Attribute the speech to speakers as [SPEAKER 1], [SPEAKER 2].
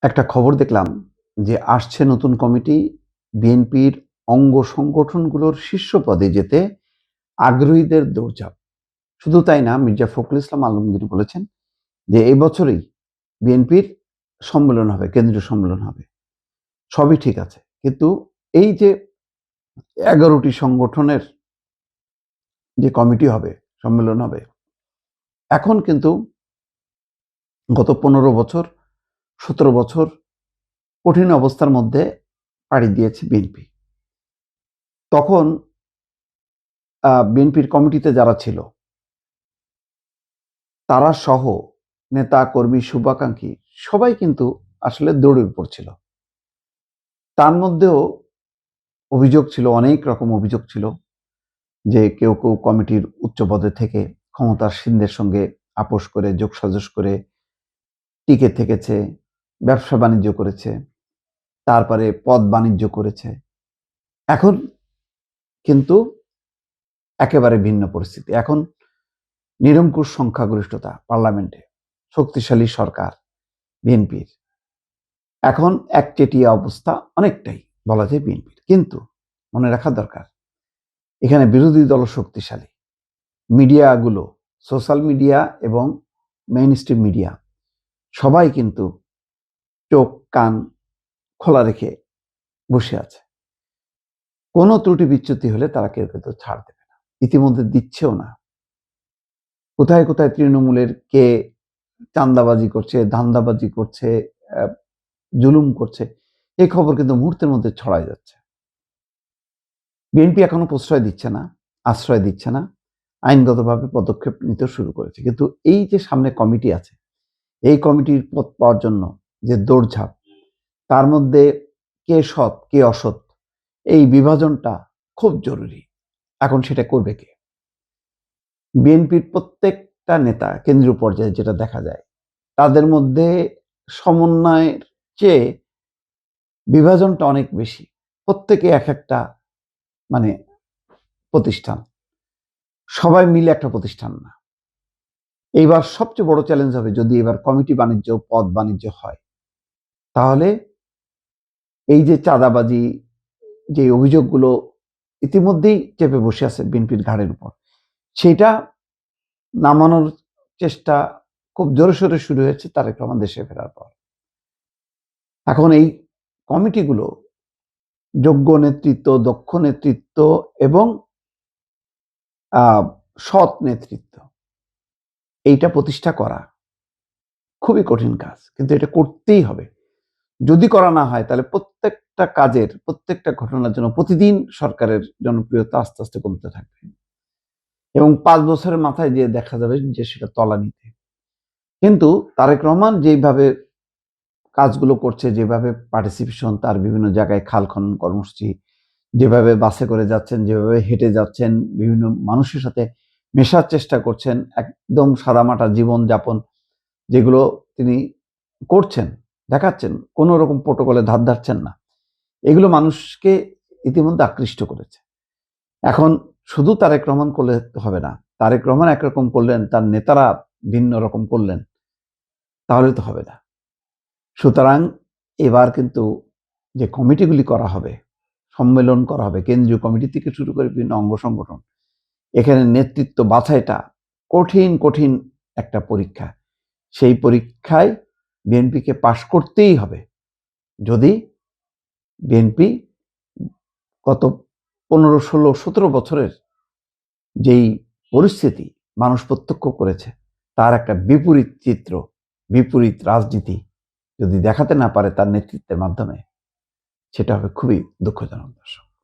[SPEAKER 1] একটা খবর দেখলাম যে আসছে নতুন কমিটি। বিএনপির অঙ্গ সংগঠনগুলোর শীর্ষ পদে যেতে আগ্রহীদের দৌড়ঝাঁপ। শুধু তাই না, মির্জা ফখরুল ইসলাম আলমগীর বলেছেন যে এই বছরই বিএনপির সম্মেলন হবে, কেন্দ্রীয় সম্মেলন হবে। সবই ঠিক আছে, কিন্তু এই যে 11টি সংগঠনের যে কমিটি হবে, সম্মেলন হবে, এখন কিন্তু গত 15 বছর 17 বছর কঠিন অবস্থার মধ্যে পাড়ি দিয়েছে বিএনপি। তখন বিএনপির কমিটিতে যারা ছিল তারা সহ নেতা কর্মী শুভাকাঙ্ক্ষী সবাই কিন্তু আসলে দৌড়ে পড়ছিল। তার মধ্যেও অভিযোগ ছিল, অনেক রকম অভিযোগ ছিল যে কেউ কেউ কমিটির উচ্চ পদে থেকে ক্ষমতাসীনদের সঙ্গে আপোষ করে যোগসাজশ করে টিকে থেকেছে, ব্যবসা বাণিজ্য করেছে, তারপরে পদ বাণিজ্য করেছে। এখন কিন্তু একেবারে ভিন্ন পরিস্থিতি। এখন নিরঙ্কুশ সংখ্যাগরিষ্ঠতা পার্লামেন্টে, শক্তিশালী সরকার বিএনপির। এখন একচেটিয়া অবস্থা অনেকটাই বলা যায় বিএনপির। কিন্তু মনে রাখা দরকার, এখানে বিরোধী দল শক্তিশালী, মিডিয়াগুলো, সোশ্যাল মিডিয়া এবং মেইনস্ট্রিম মিডিয়া সবাই কিন্তু চোখ কান খোলা রেখে বসে আছে। কোনো ত্রুটি বিচ্যুতি হলে তারা কেউ কিন্তু ছাড় দেবে না, ইতিমধ্যে দিচ্ছেও না। কোথায় কোথায় তৃণমূলের কে চাঁদাবাজি করছে, ধান্দাবাজি করছে, জুলুম করছে, এই খবর কিন্তু মুহূর্তের মধ্যে ছড়ায় যাচ্ছে। বিএনপি এখনো প্রশ্রয় দিচ্ছে না, আশ্রয় দিচ্ছে না, আইনগতভাবে পদক্ষেপ নিতে শুরু করেছে। কিন্তু এই যে সামনে কমিটি আছে, এই কমিটির পদ পাওয়ার জন্য যে দৌড়ঝাঁপ, তার মধ্যে কে সৎ কে অসৎ, এই বিভাজনটা খুব জরুরি। এখন সেটা করবে কে? বিএনপির প্রত্যেকটা নেতা কেন্দ্রীয় পর্যায়ে যেটা দেখা যায়, তাদের মধ্যে সমন্বয়ের চেয়ে বিভাজনটা অনেক বেশি। প্রত্যেকে এক একটা মানে প্রতিষ্ঠান, সবাই মিলে একটা প্রতিষ্ঠান না। এইবার সবচেয়ে বড় চ্যালেঞ্জ হবে যদি এবার কমিটি বাণিজ্য, পদ বাণিজ্য হয়, তাহলে এই যে চাঁদাবাজি, যে অভিযোগগুলো ইতিমধ্যেই চেপে বসে আছে বিএনপির ঘাড়ের উপর, সেটা নামানোর চেষ্টা খুব জোরে সোরে শুরু হয়েছে তারেক রহমান দেশে ফেরার পর। এখন এই কমিটিগুলো যোগ্য নেতৃত্ব, দক্ষ নেতৃত্ব এবং সৎ নেতৃত্ব, এইটা প্রতিষ্ঠা করা খুবই কঠিন কাজ, কিন্তু এটা করতেই হবে। যদি করা না হয় তাহলে প্রত্যেকটা কাজের, প্রত্যেকটা ঘটনার জন্য প্রতিদিন সরকারের জনপ্রিয়তা আস্তে আস্তে কমতে থাকবে এবং 5 বছরের মাথায় যে দেখা যাবে যে সেটা তলানিতে। কিন্তু তারেক রহমান যেভাবে কাজগুলো করছে, যেভাবে পার্টিসিপেশন, তার বিভিন্ন জায়গায় খাল খনন কর্মসূচি, যেভাবে বাসে করে যাচ্ছেন, যেভাবে হেঁটে যাচ্ছেন, বিভিন্ন মানুষের সাথে মেশার চেষ্টা করছেন, একদম সাদামাটা জীবনযাপন যেগুলো তিনি করছেন, দেখাচ্ছেন, কোনো রকম প্রোটোকলে ধার ধারছেন না, এগুলো মানুষকে ইতিমধ্যে আকৃষ্ট করেছে। এখন শুধু তারেক রহমান করলে হবে না, তারেক রহমান একরকম করলেন, তার নেতারা ভিন্ন রকম করলেন, তাহলে তো হবে না। সুতরাং এবার কিন্তু যে কমিটিগুলি করা হবে, সম্মেলন করা হবে, কেন্দ্রীয় কমিটি থেকে শুরু করে বিভিন্ন অঙ্গ সংগঠন, এখানে নেতৃত্ব বাছাইটা কঠিন কঠিন একটা পরীক্ষা। সেই পরীক্ষায় বিএনপিকে পাশ করতেই হবে যদি বিএনপি গত 15, 16, 17 বছরের যেই পরিস্থিতি মানুষ প্রত্যক্ষ করেছে, তার একটা বিপরীত চিত্র, বিপরীত রাজনীতি যদি দেখাতে না পারে তার নেতৃত্বের মাধ্যমে, সেটা হবে খুবই দুঃখজনক। দর্শক।